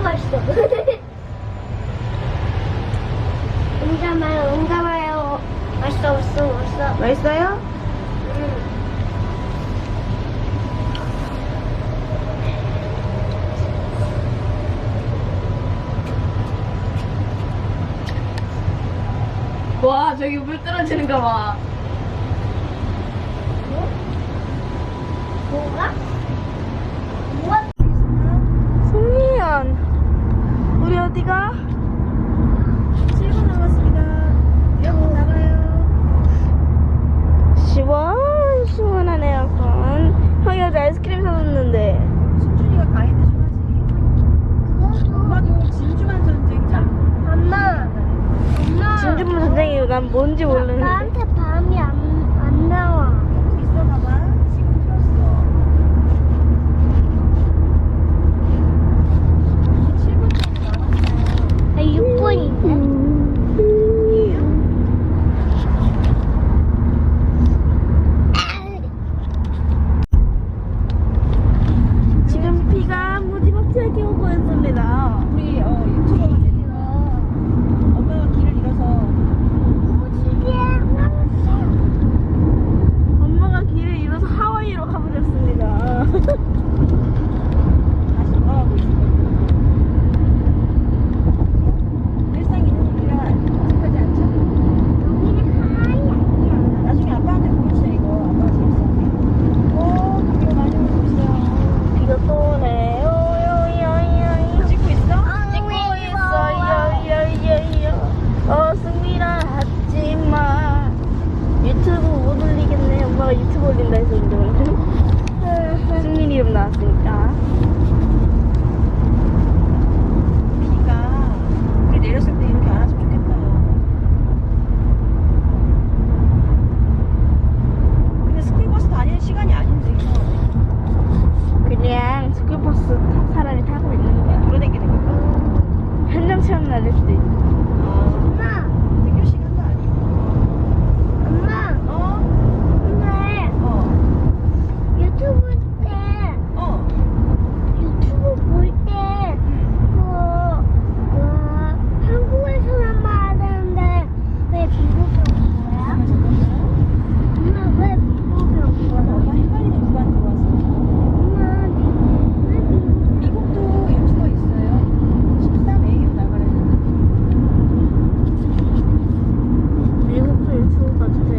맛있어. 응가마요. 맛있어. 맛있어요? 와, 저기 물 떨어지는 거 봐. 뭐가? 뭐가? 송리연, 우리 어디가? 7분 남았습니다. 에어컨 나가요. 시원한 에어컨. 형이 어제 아이스크림 사줬는데. 순준이가 가이드 좀 하지. 엄마도 진주만 전쟁자. 엄마. 진주만 전쟁이고 난 뭔지 모르는데. 나한테 밤이 안 나와. 있어봐봐. 지금 켰어. 7분 정도 남았어요. 6분인데? 지금 비가 무지막지하게 오고 있습니다. 우리 유튜버가 되니까 엄마가 길을 잃어서 엄마가 길을 잃어서 하와이로 가버렸습니다. 다시 돌아가고 있어요. 일상 있는 일이라 익숙하지 않죠? 나중에 아빠한테 보여주세요. 이거 아빠가 재밌어. 오, 비가 많이 오고 있어요. 비가 또 오네요. 찍고 있어? 찍고 있어. 승민아 하지마. 유튜브 못 올리겠네. 엄마가 유튜브 올린다 해서 운동을. 승민 이름 나왔으니까. 비가 우리 내렸을 때 이렇게 안 왔으면 좋겠다. 근데 스쿨버스 다니는 시간이 아닌데 이거. 그냥 스쿨버스 사람이 타고 있는 거야. 돌아다니는 거야. 현장 체험 날릴 수도 있고. 엄마. 등교 시간도 아니고. 엄마. 근데 유튜브 때 유튜브 볼 때 한국에서만 봐야 되는데 왜 미국에 온 거야? 엄마 왜 미국에 온 거야? 엄마 헷갈리는 누구한테 왔어? 엄마 왜 미국? 미국도 유튜버 있어요. 13A로 나가래요. 미국도 유튜브 봐도 돼?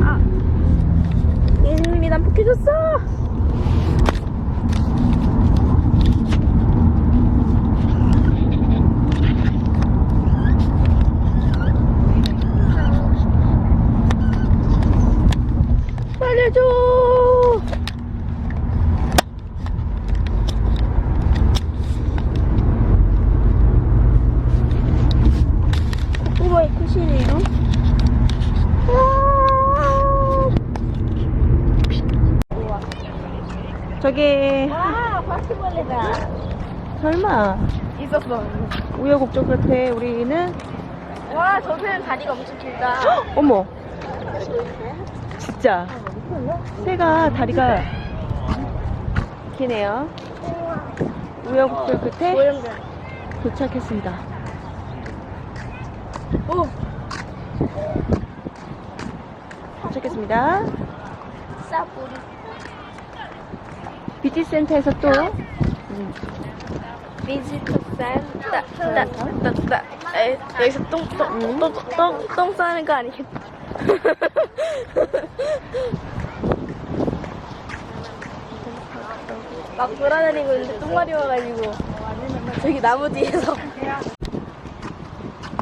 아, 예진님이 난 폭해줬어. 살려줘. 오마이 컷이네요. 저게 바퀴벌레다. 설마 있었어. 우여곡절 끝에 우리는 와, 저 새는 다리가 엄청 길다. 어머, 진짜 새가 다리가 기네요. 우여곡절 끝에 도착했습니다. 오, 도착했습니다. 싸뿌리. 뷰티 센터에서 또 비지트 센터. 여기서 똥 싸는 거 아니겠다. 막 돌아다니고 있는데 똥말이 와가지고 저기 나무 뒤에서.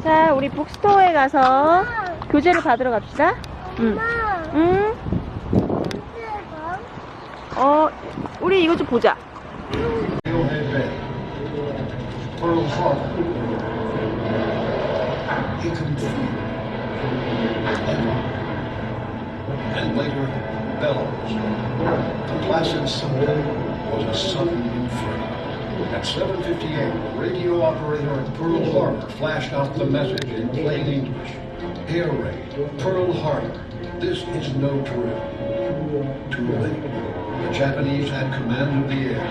자, 우리 북스토어에 가서 교재를 받으러 갑시다. 엄마. 응? 우리 이거 좀 보자. Pearl Harbor, incomplete, and later Bellows. The placid symbol was a sudden inferno. At 7:58, the radio operator at Pearl Harbor flashed out the message in plain English. Air Raid, Pearl Harbor. This is no drill. Too late. The Japanese had command of the air.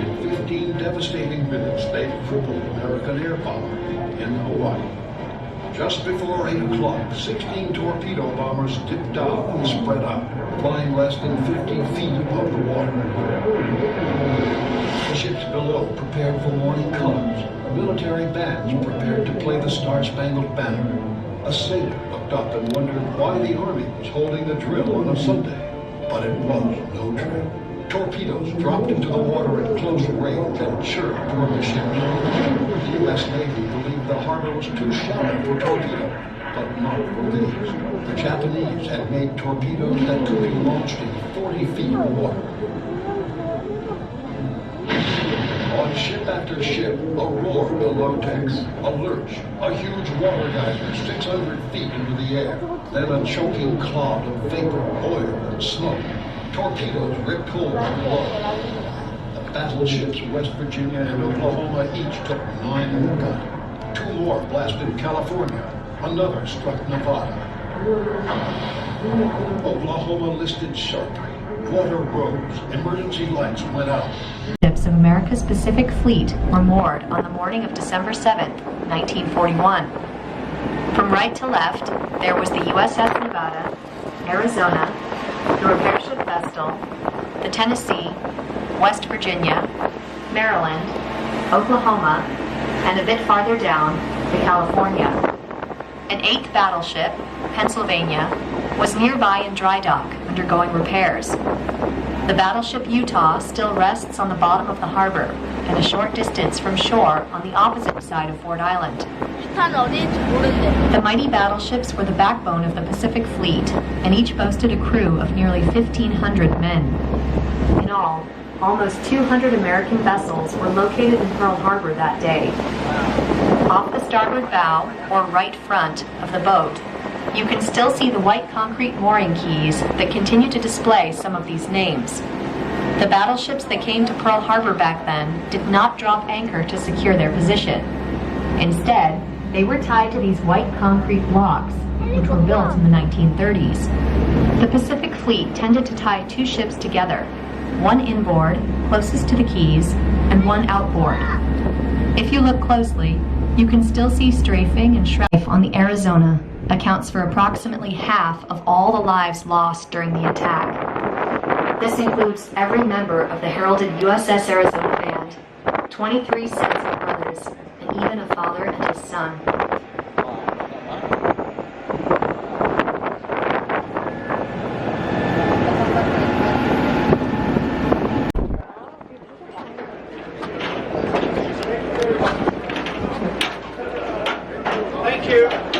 In 15 devastating minutes, they crippled American air power in Hawaii. Just before 8 o'clock, 16 torpedo bombers dipped out and spread out, flying less than 50 feet above the water. The ships below prepared for morning colors. Military bands prepared to play the Star-Spangled Banner. A sailor looked up and wondered why the Army was holding the drill on a Sunday. But it was no drill. Torpedoes dropped into the water at close range and churned toward the ships. The U.S. Navy believed the harbor was too shallow for torpedoes, but not for these. The Japanese had made torpedoes that could be launched in 40 feet of water. On ship after ship, a roar below decks, a lurch, a huge water geyser 600 feet into the air, then a choking cloud of vapor, oil, and smoke. Torpedoes ripped holes below. The battleships West Virginia and Oklahoma each took 9 in the gun. 2 more blasted California. Another struck Nevada. Oklahoma listed sharply. Water rose. Emergency lights went out. Ships of America's Pacific Fleet were moored on the morning of December 7, 1941. From right to left, there was the USS Nevada, Arizona, the repair ship Vestal, the Tennessee, West Virginia, Maryland, Oklahoma, and a bit farther down, the California. An 8th battleship, Pennsylvania, was nearby in dry dock, undergoing repairs. The battleship Utah still rests on the bottom of the harbor and a short distance from shore on the opposite side of Ford Island. The mighty battleships were the backbone of the Pacific Fleet, and each boasted a crew of nearly 1,500 men. In all, almost 200 American vessels were located in Pearl Harbor that day. Off the starboard bow, or right front, of the boat, you can still see the white concrete mooring keys that continue to display some of these names. The battleships that came to Pearl Harbor back then did not drop anchor to secure their position. Instead, they were tied to these white concrete blocks, which were built in the 1930s. The Pacific Fleet tended to tie 2 ships together, one inboard, closest to the keys, and one outboard. If you look closely, you can still see strafing and shroud on the Arizona accounts for approximately half of all the lives lost during the attack. This includes every member of the heralded USS Arizona Band, 23 sons and brothers, and even a father and his son. Thank you.